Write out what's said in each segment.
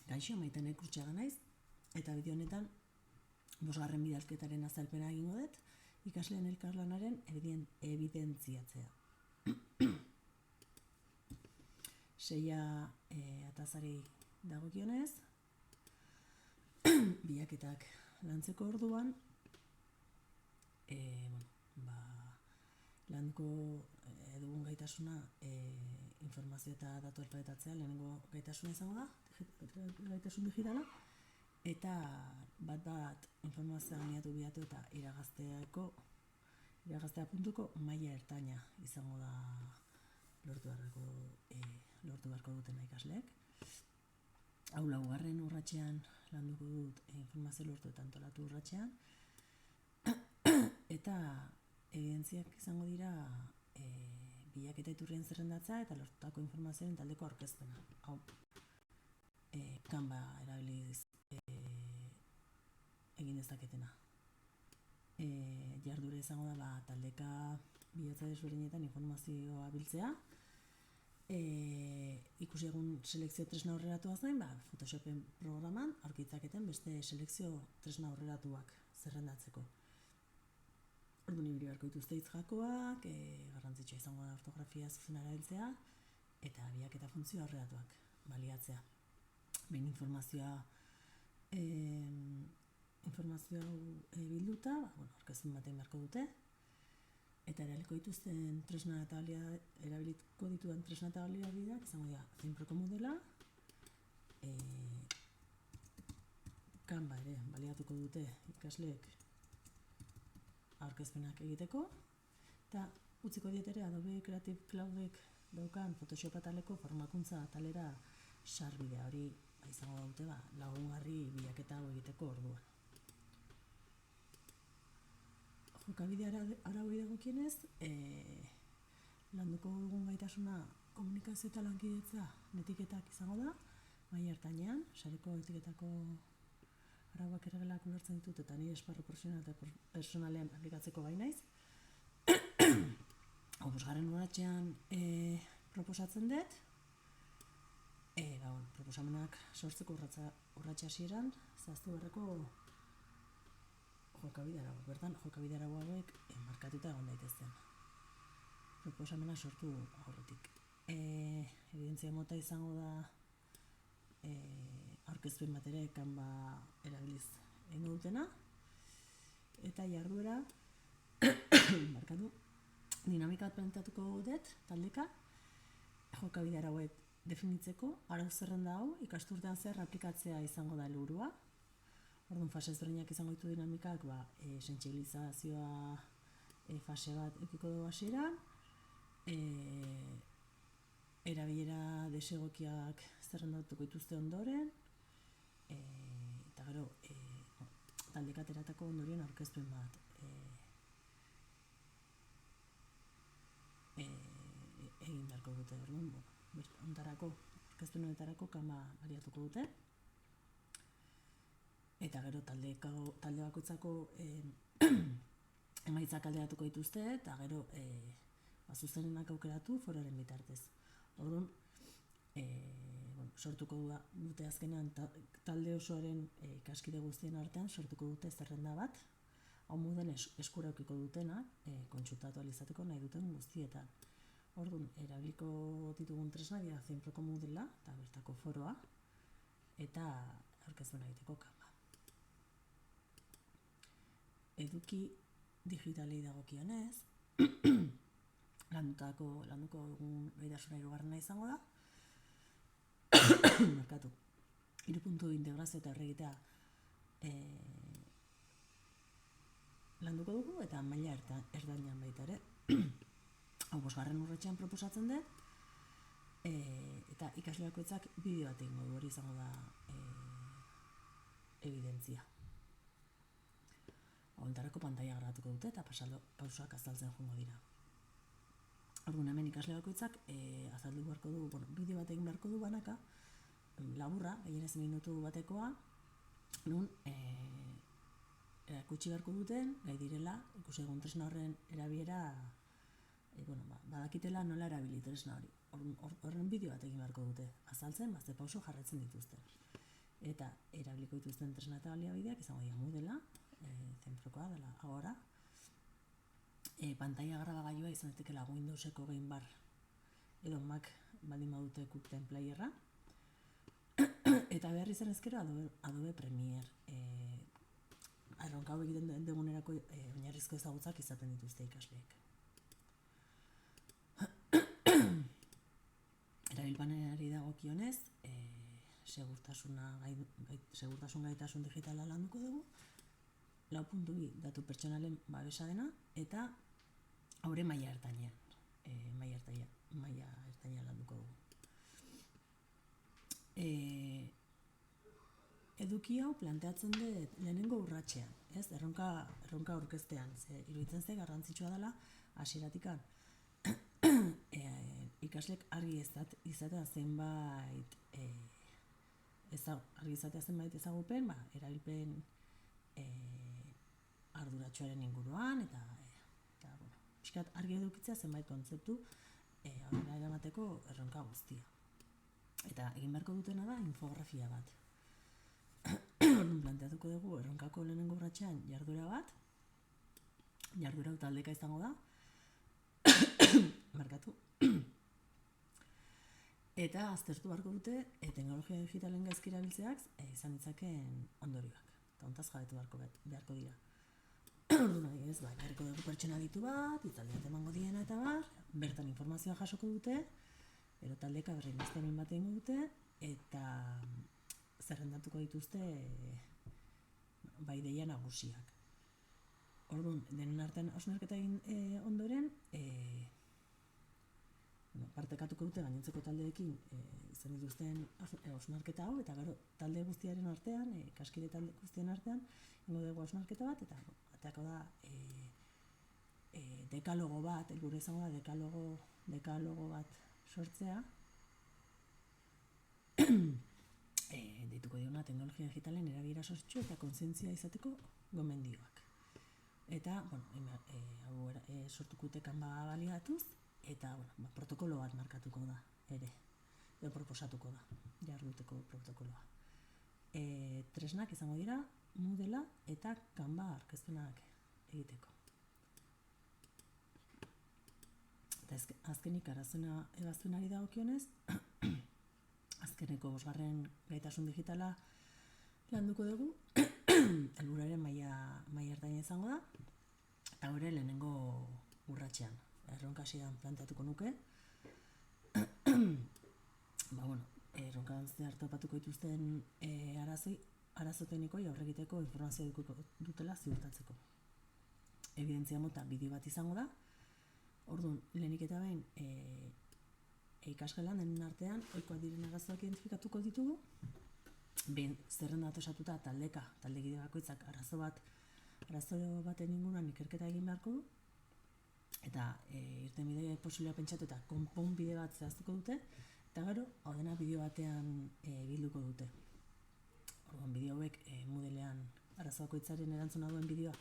Gaixo, Maitane Kurtxaga naiz, eta bideo honetan 5. bidalketaren azalpena egingo dut, ikasleen elkarlanaren evidentziatzea. 6 atazari dagokionez, bilaketak lantzeko orduan, landuko dugun gaitasuna informazio eta datu alfabetatzea lehenengo gaitasuna izango da, gaitasun digitala, eta bat informazioa aniatu bilatu eta iragaztea puntuko maila ertaina izango da lortu beharko duten ikasleek. Hau 4. urratsean landuko dut informazio lortu eta antolatu urratsean, eta evidentziak izango dira bilaketa iturrien zerrendatza eta lortutako informazioaren taldeko aurkezpena. Hau, Canva erabiliz egin dezaketena. Jardure izango da taldeka bilatza desberdinetan informazioa biltzea. Ikusi egun selekzio tresna aurreratua zain, Photoshopen programan aurkitzaketen beste selekzio tresna aurreratuak zerrendatzeko. Orduan ibili beharko dituzte hitz jakoak, garrantzitsua izango da ortografia zuzena erabiltzea, eta bilaketa funtzio aurreratuak baliatzea. Behin informazioa bilduta, aurkezpen batean beharko dute, eta erabiliko dituzten tresna eta erabiliko dituen tresna eta baliabideak izango dira Zinproko modela, Canva ere baliatuko dute ikasleek aurkezpenak egiteko, eta utziko diet ere Adobe Creative Cloudek daukan Photoshop ataleko formakuntza atalera sarbidea hori izango dute lagungarri bilaketa hau egiteko orduan. Jokabide arauei dagokienez, landuko dugun gaitasuna komunikazio eta lankidetza etiketak izango da, maila ertainean, sareko etiketako arauak erregelak ulertzen ditut eta nire esparru personalean aplikatzeko gai naiz. 5. urratsean proposatzen dut, proposamenak sortzeko urratsa hasieran zehaztu beharreko jokabide arauak. Bertan, jokabide arau hauek markatuta egon daitezen. Proposamena sortu aurretik. Evidentzia mota izango da aurkezpen bat ere Canva erabiliz egingo dutena, eta jarduera dinamika bat planteatuko dut taldeka, jokabide arauek definitzeko, arau zerrenda hau ikasturtean zehar aplikatzea izango da helburua. Orduan, fase ezberdinak izango ditu dinamikak, sentsibilizazioa fase bat edukiko dugu hasieran, erabilera desegokiak zerrendatuko dituzte ondoren, eta gero taldeka ateratako ondorioen aurkezpen bat egin beharko dute. Orduan, aurkezpen honetarako Canva baliatuko dute, eta gero talde bakoitzako emaitzak alderatuko dituzte, eta gero zuzenenak aukeratu foroaren bitartez. Orduan, sortuko dute azkenean talde osoaren ikaskide guztien artean sortuko dute zerrenda bat, hau moden eskura aukiko dutenak kontsultatu ahal izateko nahi duten guztietan. Orduan, erabiliko ditugun tresna dira Zinproko modela eta bertako foroa, eta aurkezpena egiteko Canva. Eduki digitalei dagokionez, landuko dugun gaitasuna 3. izango da. Markatu. 3 puntu integrazio eta erregitea landuko dugu, eta maila erdainean baita ere. Hau 5. urratsean proposatzen dut, eta ikasle bakoitzak bideo bat egingo du, hori izango da evidentzia. Hontarako pantaila grabatuko dute eta pausoak azaltzen joango dira. Orduan, hemen ikasle bakoitzak azaldu beharko du, bideo bat egin beharko du banaka, laburra, gehienez minutu batekoa, nun erakutsi beharko duten, gai direla, ikusi egun tresna horren erabilera, badakitela nola erabili tresna hori. Horren bideo bat egin beharko dute, azaltzen, pauso jarraitzen dituzten. eta erabiliko dituzten tresna eta baliabideak izango dira Moodlea, zentrokoa dela agora, pantalla grabagailua izan daitekeela Windowseko Game Bar edo Mac baldin badute QuickTime Playerra, eta behar izan ezkero Adobe Premiere. Erronka hau egiten degunerako oinarrizko ezagutzak izaten dituzte ikasleek. Erabilpanari dagokionez, segurtasun gaitasun digitala landuko dugu, 4.2 datu pertsonalen babesa dena, eta haure maila ertainean landuko dugu. Eduki hau planteatzen dut lehenengo urratsean, ez? Erronka aurkeztean, iruditzen ze garrantzitsua dela hasieratikan ikaslek argi izatea zenbait ezagupen, erabilpen arduratsuaren inguruan, eta pixkat argi edukitzea zenbait kontzeptu aurrera eramateko erronka guztia. Eta egin beharko dutena da infografia bat. Planteatuko dugu erronkako lehenengo urratsean jarduera bat, jarduera hau taldeka izango da, markatu, eta aztertu beharko dute teknologia digitalen gaizki erabiltzeak izan ditzakeen ondorioak, eta hontaz jabetu beharko dira. Orduan adibidez, jarriko dugu pertsona ditu bat, hitzaldi bat emango diena eta bertan informazioa jasoko dute, ero taldeka berrinbestemen bat egingo dute, eta zerrendatuko dituzte bai deia nagusiak. Orduan, denen artean hausnarketa egin ondoren, partekatuko dute gainontzeko taldeekin izan dituzten hausnarketa hau, eta gero talde guztiaren artean, ikaskide talde guztien artean, ingo dugu hausnarketa bat, eta ateako da dekalogo bat, helburu izango da dekalogo bat sortzea, dituko diona teknologia digitalen erabilera sortsu eta kontzientzia izateko gomendioak. Eta, hau sortuko dute Canva baliatuz, eta protokolo bat markatuko da ere, edo proposatuko da, jarduteko protokoloa. Tresnak izango dira Moodlea eta Canva aurkezpenak egiteko. Eta azkenik ebazpenari dagokionez, azkeneko 5. gaitasun digitala landuko dugu, helburuaren maila ertaina izango da, eta hori lehenengo urratsean. Erronka hasieran planteatuko nuke. Erronka zehar topatuko dituzten arazo teknikoi aurre egiteko informazioa dutela ziurtatzeko. Ebidentzia mota bideo bat izango da. Orduan, lehenik eta behin ikasgelan denen artean ohikoak diren arazoak identifikatuko ditugu. Behin zerrenda bat osatuta taldekide bakoitzak arazo baten inguruan ikerketa egin beharko du, eta irtenbide posiblea pentsatu eta konponbide bat zehaztuko dute, eta gero hau dena bideo batean bilduko dute. Orduan, bideo hauek Moodlean arazo bakoitzaren erantzuna duen bideoa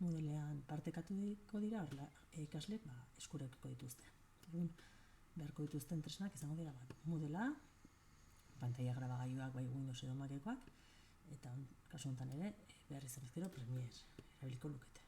Moodlean partekatuko dira, horrela ikaslek eskurekiko dituzte. Orduan, beharko dituzten tresnak izango dira Moodlea, pantalla grabagailuak bai Windows edo Macekoak, eta kasu honetan ere behar izan ezkero Premiere erabiliko lukete.